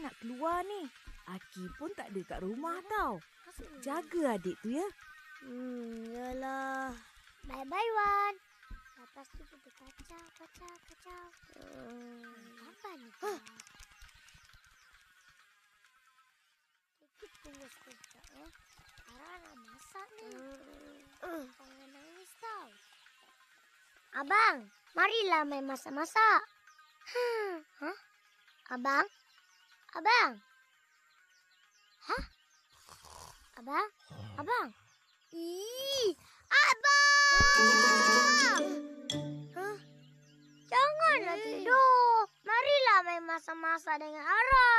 nak keluar ni. Aki pun tak ada kat rumah tau. Jaga adik tu ya. Yalah. Bye-bye, Wan. Lepas tu kita kacau. Apa ni? Kita tunggu sekejap ya. Ara nak masak ni. Jangan nangis tau. Abang, marilah main masak-masak. Abang? Abang? Abang? Abang! Janganlah tidur. Marilah main masak-masak dengan Ara.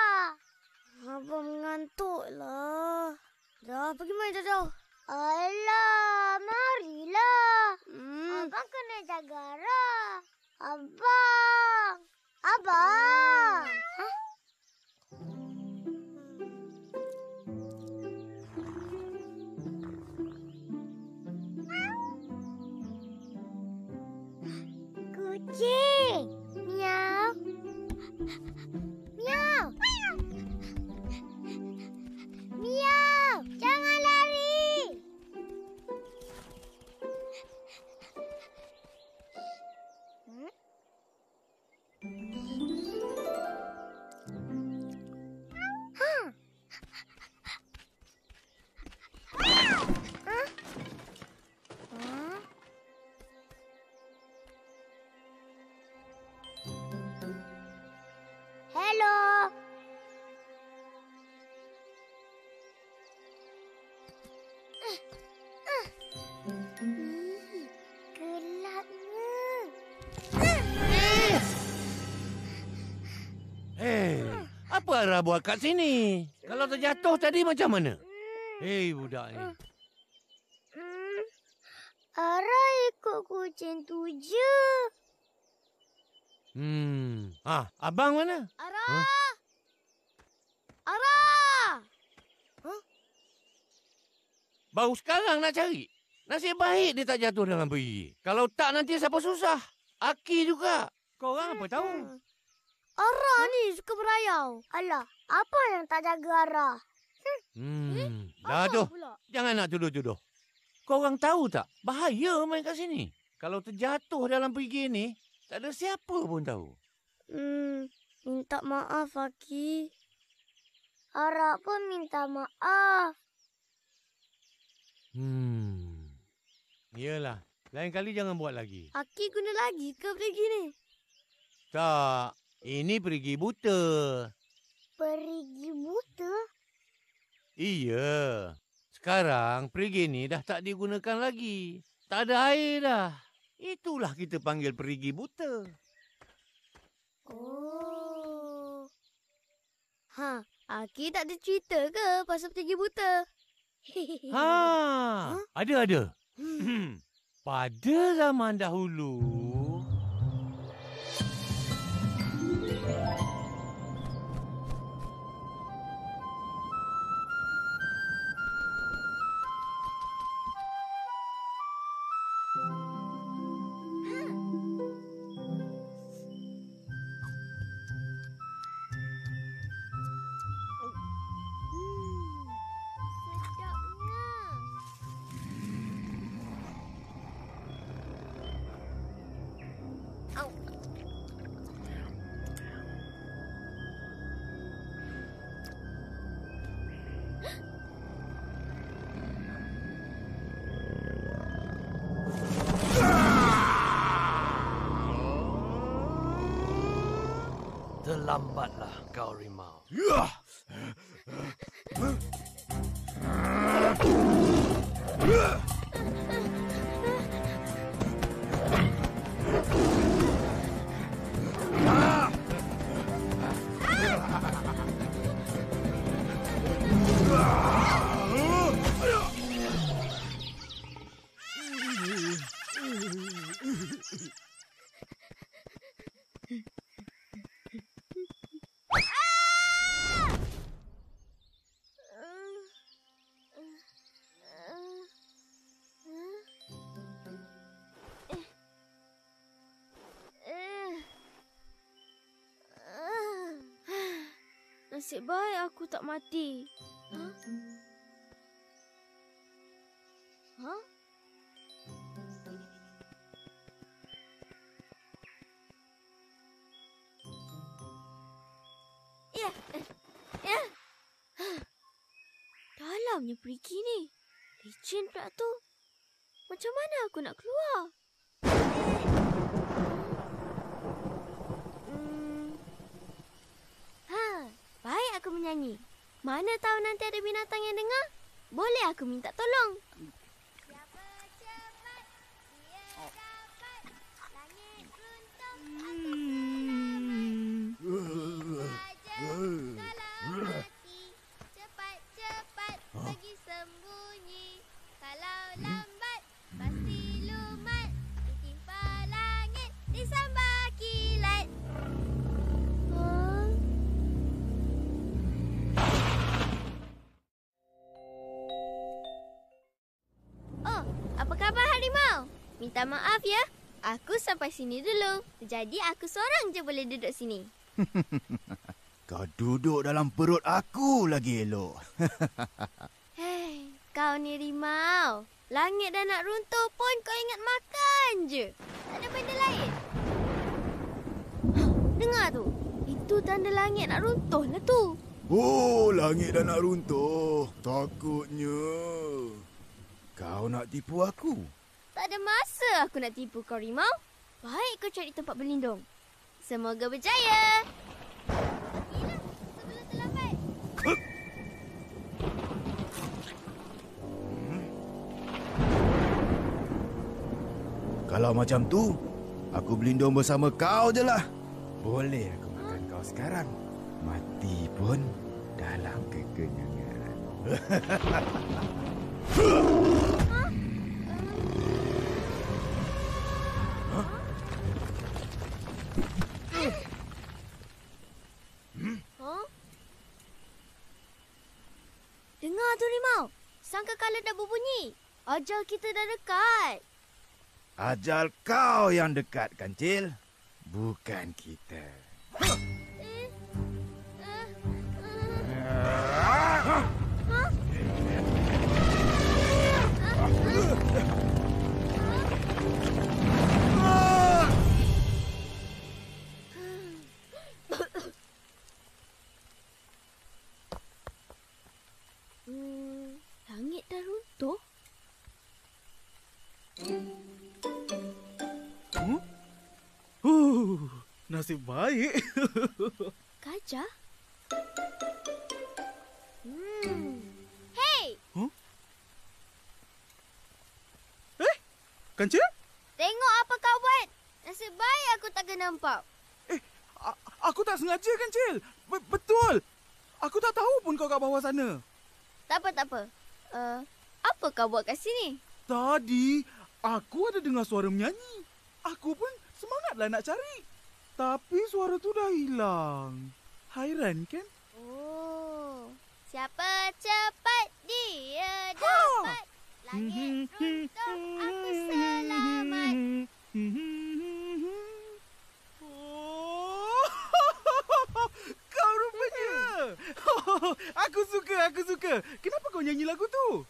Abang mengantuk lah. Dah, pergi main jauh-jauh. Alah, marilah. Abang kena jaga Ara. Abang! Kucing! Miau! Miau! Miau! Jangan lari! Hello. Gelapnya. Apa Ara buat kat sini? Kalau terjatuh tadi macam mana? Budak ni. Ara ikut kucing tu je. Abang mana? Ara! Ara! Baru sekarang nak cari. Nasib baik dia tak jatuh dalam perigi. Kalau tak nanti siapa susah? Aki juga. Korang apa tahu? Ara ni suka berayau. Alah, apa yang tak jaga Ara? Dah tu. Jangan nak tuduh-tuduh. Korang tahu tak? Bahaya main kat sini. Kalau terjatuh dalam perigi ni, tak ada siapa pun tahu. Minta maaf, Aki. Ara pun minta maaf. Yelah. Lain kali jangan buat lagi. Aki guna lagi ke perigi ni? Tak. Ini perigi buta. Perigi buta? Iya. Sekarang perigi ni dah tak digunakan lagi. Tak ada air dah. Itulah kita panggil perigi buta. Oh. Aki tak ada cerita ke pasal perigi buta? Ada. Pada zaman dahulu, terlambatlah kau rimau. Nasib baik aku tak mati. Hah? Hah? Ya. Ya. Dalamnya perigi ni. Licin pula tu. Macam mana aku nak keluar? Baik aku menyanyi. Mana tahu nanti ada binatang yang dengar? Boleh aku minta tolong. Siapa cepat, dia dapat. Langit runtuh, aku selamat. Raja kalau mati, cepat-cepat pergi sembunyi. Kalau lambat, pasti lumat. Ditimpa langit, disambar kilat. Apa khabar harimau? Minta maaf ya. Aku sampai sini dulu. Jadi aku seorang je boleh duduk sini. Kau duduk dalam perut aku lagi elok. Hei, kau ni rimau. Langit dah nak runtuh pun kau ingat makan je. Tak ada benda lain. Dengar tu. Itu tanda langit nak runtuh lah tu. Oh, langit dah nak runtuh. Takutnya. Kau nak tipu aku? Tak ada masa aku nak tipu kau, rimau. Baik kau cari tempat berlindung. Semoga berjaya. Pergilah sebelum terlambat. Kalau macam tu, aku berlindung bersama kau je lah. Boleh aku makan kau sekarang. Mati pun dalam kekenyangan. Dengar tu rimau. Sangka kala dah berbunyi. Ajal kita dah dekat. Ajal kau yang dekat, Kancil. Bukan kita. Langit dah runtuh. Nasib baik. Gajah? Hey! Kancil? Tengok apa kau buat. Nasib baik aku tak kena nampak. Aku tak sengaja, Kancil. Betul. Aku tak tahu pun kau kat bawah sana. Tak apa. Apa kau buat kat sini? Tadi, aku ada dengar suara menyanyi. Aku pun semangatlah nak cari. Tapi suara tu dah hilang. Hairan kan? Oh, siapa cepat dia dapat. Langit runtuh, aku selamat. Oh, kau rupanya. Aku suka. Kenapa kau nyanyi lagu tu?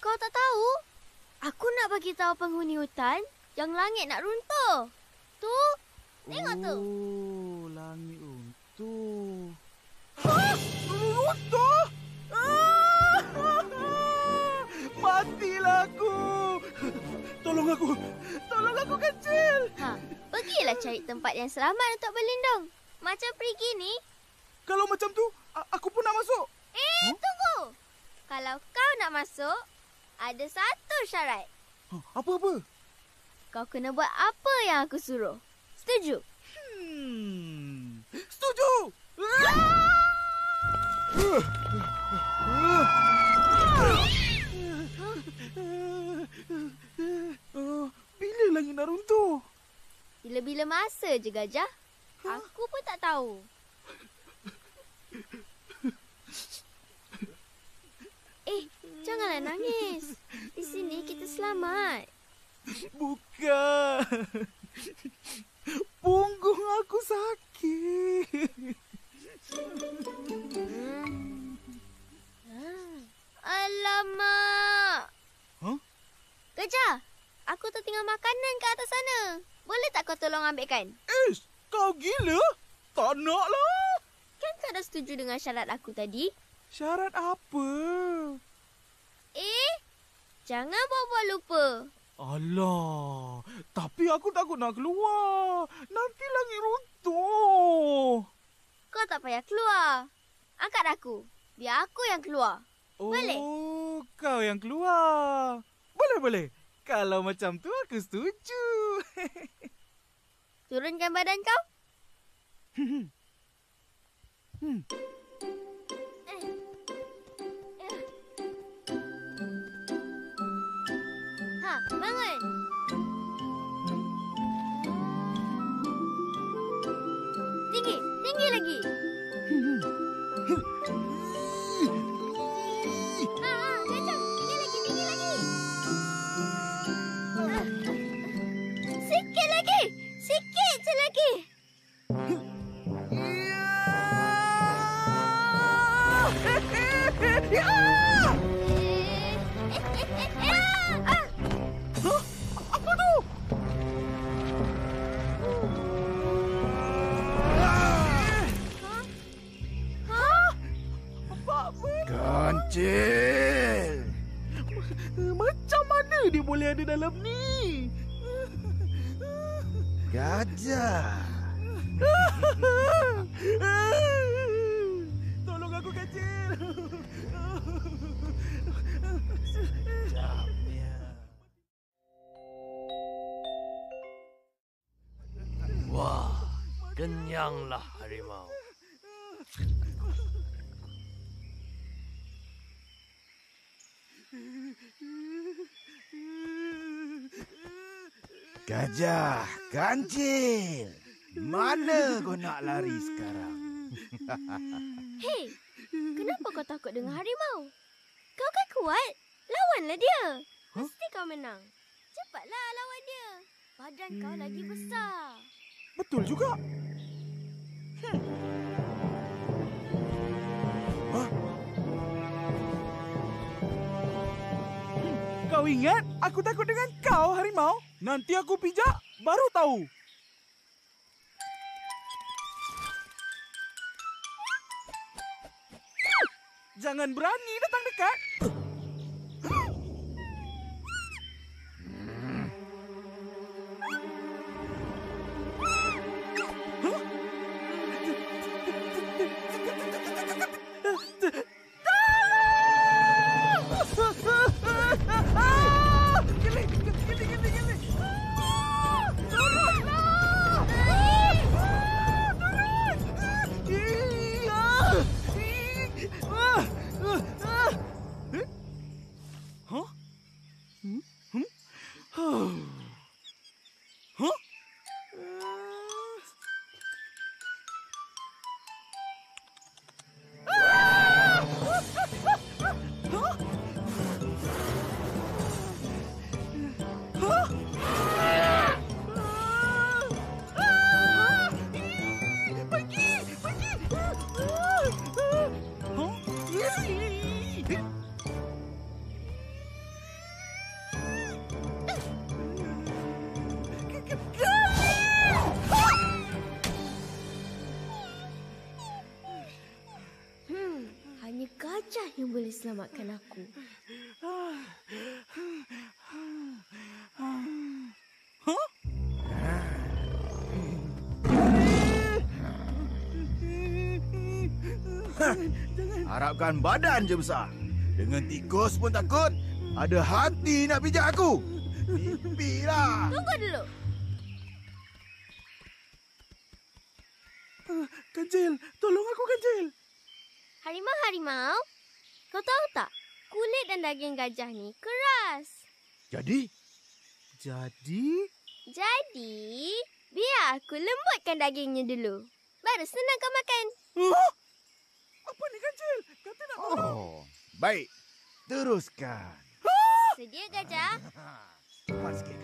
Kau tak tahu? Aku nak bagi tahu penghuni hutan yang langit nak runtuh. Tu, tengok tu. Oh, langit runtuh. Runtuh? Matilah aku. Tolong aku, Kancil. Pergilah cari tempat yang selamat untuk berlindung. Macam perigi ni. Kalau macam tu, aku pun nak masuk. Tunggu. Kalau kau nak masuk, ada satu syarat. Apa? Kau kena buat apa yang aku suruh. Setuju? Setuju. Bila langit nak runtuh? Bila-bila masa je, gajah. Aku pun tak tahu. Janganlah nangis. Di sini kita selamat. Bukan. Punggung aku sakit. Alamak. Huh? Gajah, aku tertinggal makanan kat atas sana. Boleh tak kau tolong ambilkan? Ish, kau gila? Tak nak lah. Kan kau dah setuju dengan syarat aku tadi? Syarat apa? Jangan buat-buat lupa. Alah, tapi aku takut nak keluar. Nanti langit runtuh. Kau tak payah keluar. Angkat aku. Biar aku yang keluar. Boleh? Oh, kau yang keluar. Boleh. Kalau macam tu aku setuju. Turunkan badan kau. Bangun. Tinggi lagi. Gajah, tinggi lagi. Sikit je lagi. Apa tu? Kancil! Macam mana dia boleh ada dalam ni? Gajah! Tolong aku, Kancil. Wah, kenyanglah harimau. Gajah, Kancil! Mana kau nak lari sekarang? Hei, kenapa kau takut dengan harimau? Kau kan kuat. Lawanlah dia. Mesti kau menang. Cepatlah lawan dia. Badan kau lagi besar. Betul juga. Kau ingat aku takut dengan kau, harimau? Nanti aku pijak, baru tahu. Jangan berani datang dekat. Hanya gajah yang boleh selamatkan aku. Harapkan badan je besar. Dengan tikus pun takut. Ada hati nak pijak aku. Pipilah. Tunggu dulu. Kancil, tolong aku, Kancil. Harimau, kau tahu tak? Kulit dan daging gajah ni keras. Jadi? Jadi, biar aku lembutkan dagingnya dulu. Baru senang kau makan. Apa ni, Kancil? Kata nak tolong. Oh, baik. Teruskan. Sedia gajah? Cepat sikit.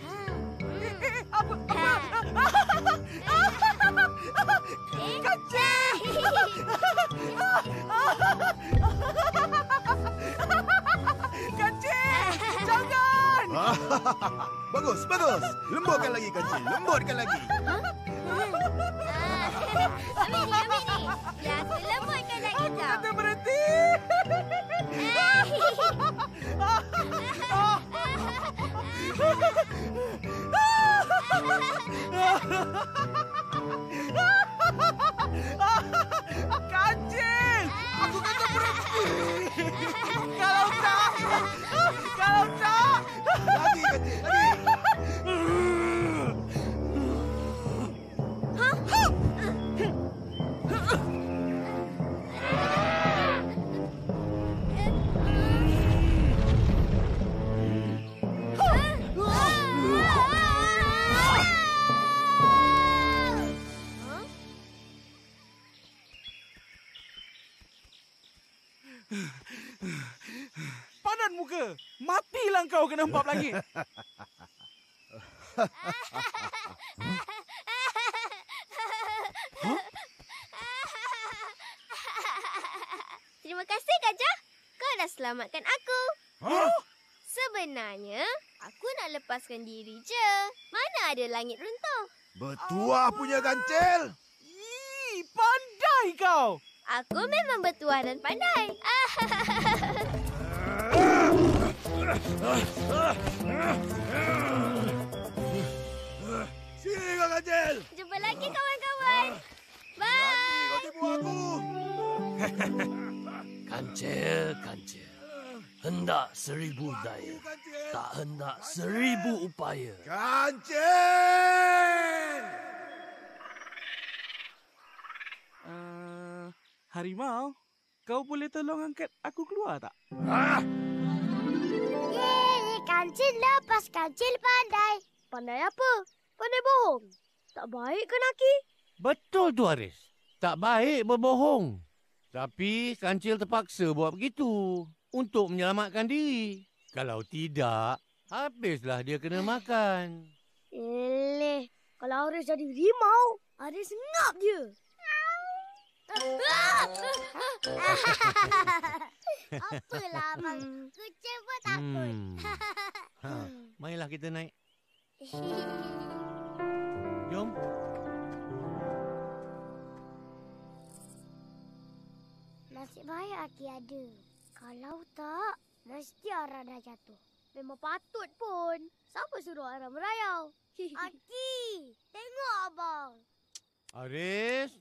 Bagus, bagus. Lembutkan lagi kancil. Lembutkan lagi. Ambil ni. Ya, aku lembutkan lagi tau. Kata berhenti. Kancil! Aku kata berhenti. Kalau tak. Lagi kancil, lagi. Padan muka. Matilah kau kena hempap langit. Terima kasih, Gajah. Kau dah selamatkan aku. Hah? Sebenarnya, aku nak lepaskan diri je. Mana ada langit runtuh? Bertuah punya kancil. Ih, pandai kau. Aku memang bertuah dan pandai. Sini kau kancil. Jumpa lagi, kawan-kawan. Nanti kau Bye. tipu aku. Kancil. Hendak 1000 daya. Kancil. Tak hendak 1000 upaya. Kancil! Harimau, kau boleh tolong angkat aku keluar tak? Yeay, kancil lepas. Kancil pandai. Pandai apa? Pandai bohong. Tak baik ke, Naki? Betul tu Haris. Tak baik berbohong. Tapi kancil terpaksa buat begitu untuk menyelamatkan diri. Kalau tidak, habislah dia kena makan. Kalau Haris jadi rimau, Haris ngap dia. Apalah, Abang. Kucing pun takut. Marilah kita naik. Jom. Nasib baik Aki ada. Kalau tak, mesti Ara dah jatuh. Memang patut pun. Siapa suruh Ara merayau? Aki, tengok abang. Haris,